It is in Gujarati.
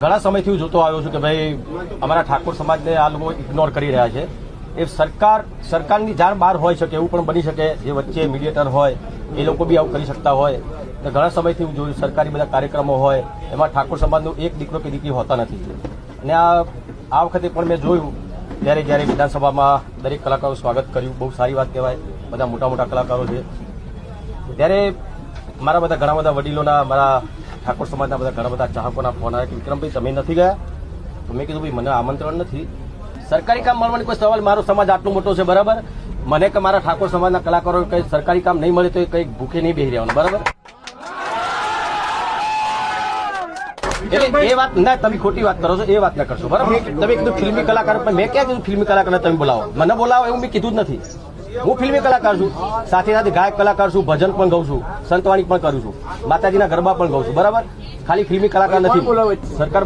ઘણા સમયથી હું જોતો આવ્યો છું કે ભાઈ અમારા ઠાકોર સમાજને આ લોકો ઇગ્નોર કરી રહ્યા છે. એ સરકારની જાણ બહાર હોઈ શકે, એવું પણ બની શકે જે વચ્ચે મીડિયેટર હોય એ લોકો બી આવું કરી શકતા હોય. તો ઘણા સમયથી હું જોયું સરકારી બધા કાર્યક્રમો હોય એમાં ઠાકોર સમાજનો એક દીકરો કે દીકરી હોતા નથી. અને આ વખતે પણ મેં જોયું જ્યારે વિધાનસભામાં દરેક કલાકારો સ્વાગત કર્યું, બહુ સારી વાત કહેવાય. બધા મોટા મોટા કલાકારો છે. ત્યારે મારા બધા ઘણા બધા વડીલોના, મારા ઠાકોર સમાજના બધા ઘણા બધા ચાહકોના ફોન આવ્યા કે વિક્રમભાઈ તમે નથી ગયા. તો મેં કીધું ભાઈ મને આમંત્રણ નથી. સરકારી કામ મળવાની કોઈ સવાલ, મારો સમાજ આટલો મોટો છે બરાબર. મને કે મારા ઠાકોર સમાજના કલાકારો કઈ સરકારી કામ નહીં મળે તો એ કઈ ભૂખે નહીં બેસી રહેવાનું બરાબર. એટલે એ વાત ના, તમે ખોટી વાત કરો છો, એ વાત ના કરશો બરાબર. તમે કીધું ફિલ્મી કલાકાર, પણ મેં ક્યાં કીધું ફિલ્મી કલાકારને તમે બોલાવો? મને બોલાવો એવું મેં કીધું જ નથી. હું ફિલ્મી કલાકાર છું, સાથે સાથે ગાયક કલાકાર છું, ભજન પણ ગાઉં છું, સંતવાણી પણ કરું છું, માતાજીના ગરબા પણ ગાઉં છું બરાબર. ખાલી ફિલ્મી કલાકાર નથી. સરકાર